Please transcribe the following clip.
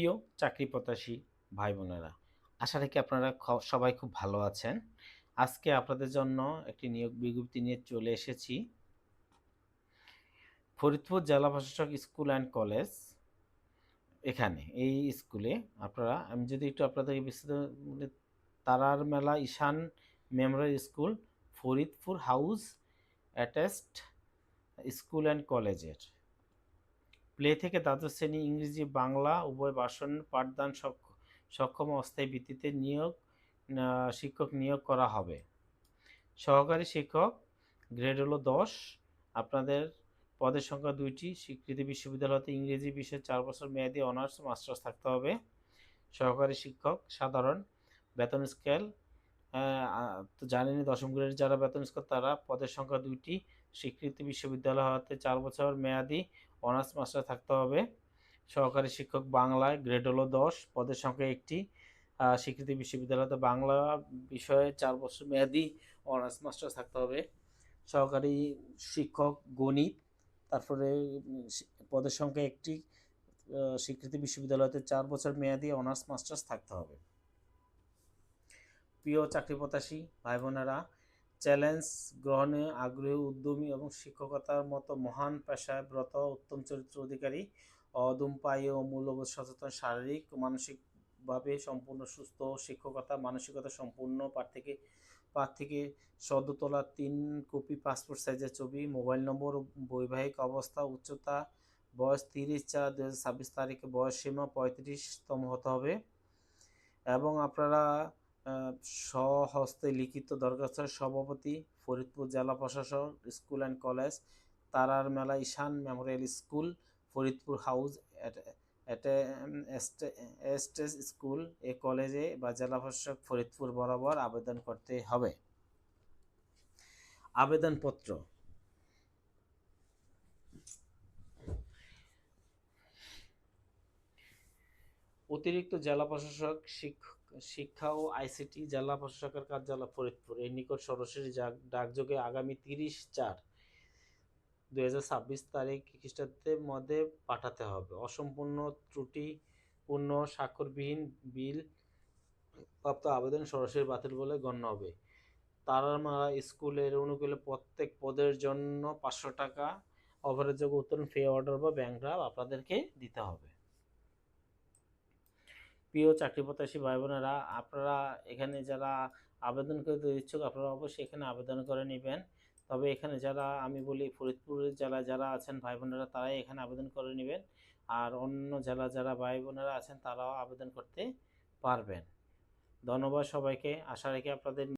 প্রিয় চাকরি প্রত্যাশী ভাই বোনেরা, আশা রাখি আপনারা সবাই খুব ভালো আছেন। আজকে আপনাদের জন্য একটি নিয়োগ বিজ্ঞপ্তি নিয়ে চলে এসেছি। ফরিদপুর জেলা প্রশাসক স্কুল অ্যান্ড কলেজ, এখানে এই স্কুলে আমি যদি একটু আপনাদেরকে বিস্তারিত বলি, Tarar Mela Ishan Memorial School, Faridpur House Attached School and কলেজের প্লে থেকে দ্বাদশ শ্রেণী ইংরেজি বাংলা উভয় ভাষণ পাঠদান সক্ষম অস্থায়ী ভিত্তিতে শিক্ষক নিয়োগ করা হবে। সহকারী শিক্ষক গ্রেড হলো 10। আপনাদের পদের সংখ্যা 2টি। স্বীকৃতি বিশ্ববিদ্যালয় হতে ইংরেজি বিষয়ে 4 বছর মেয়াদী অনার্স মাস্টার্স থাকতে হবে। সহকারী শিক্ষক সাধারণ বেতন স্কেল তো জানেনই, দশম গ্রেডের যারা বেতন স্কেল তারা পদের সংখ্যা 2টি। স্বীকৃতি বিশ্ববিদ্যালয় হতে 4 বছর মেয়াদী অনার্স মাস্টার থাকতে হবে। সহকারী শিক্ষক বাংলায় গ্রেড হলো 10, পদের সংখ্যা 1টি। স্বীকৃতি বিশ্ববিদ্যালয় হতে বাংলা বিষয়ে 4 বছর মেয়াদী অনার্স মাস্টার্স থাকতে হবে। সহকারী শিক্ষক গণিত, তারপরে পদের সংখ্যা 1টি। স্বীকৃতি বিশ্ববিদ্যালয়তে 4 বছর মেয়াদী অনার্স মাস্টার্স থাকতে হবে। প্রিয় চাকরি প্রত্যাশী ভাই বোনেরা, চ্যালেঞ্জ গ্রহণে আগ্রহী, উদ্যমী এবং শিক্ষকতার মতো মহান পেশায় ব্রত, উত্তম চরিত্র অধিকারী, অদম্পায়ী ও মূল্যবোধ সচেতন, শারীরিক ও মানসিকভাবে সম্পূর্ণ সুস্থ, শিক্ষকতা মানসিকতা সম্পূর্ণ প্রার্থীকে সদ্য তোলা 3 কপি পাসপোর্ট সাইজের ছবি, মোবাইল নম্বর, বৈবাহিক অবস্থা, উচ্চতা, বয়স 30/4/2026 তারিখে, বয়স সীমা 35তম হতে হবে এবং আপনারা স্বহস্তে লিখিত দরখাস্ত সভাপতি ফরিদপুর জেলা প্রশাসক school and college, Tarar Mela Ishan Memorial School, Faridpur House এস্টেস স্কুল এ কলেজে বা জেলা প্রশাসক ফরিদপুর বরাবর আবেদন করতে হবে। আবেদনপত্র অতিরিক্ত জেলা প্রশাসক শিক্ষা ও আইসিটি, জেলা প্রশাসকের কার্যালয় ফরিদপুর এর নিকট সরাসরি ডাকযোগে আগামী 30/4/2026 তারিখ খ্রিস্টাব্দের মধ্যে পাঠাতে হবে। অসম্পূর্ণ, ত্রুটিপূর্ণ, স্বাক্ষরবিহীন বিল প্রাপ্ত আবেদন সরাসরি বাতিল বলে গণ্য হবে। তারারমালা স্কুলের অনুকূলে প্রত্যেক পদের জন্য 500 টাকা অফারেজযোগ্য উত্তোলন ফি অর্ডার বা ব্যাংক ড্রাফট আপনাদেরকে দিতে হবে। প্রিয় চাকরি প্রত্যাশী ভাই বোনেরা, আপনারা এখানে যারা আবেদন করতে ইচ্ছুক আপনারা অবশ্যই এখানে আবেদন করে নেবেন। তবে এখানে যারা আমি বলি ফরিদপুর জেলায় যারা আছেন ভাই বোনেরা তারাই এখানে আবেদন করে নেবেন, আর অন্য জেলা যারা ভাই বোনেরা আছেন তারাও আবেদন করতে পারবেন। ধন্যবাদ সবাইকে। আশা রাখি আপনাদের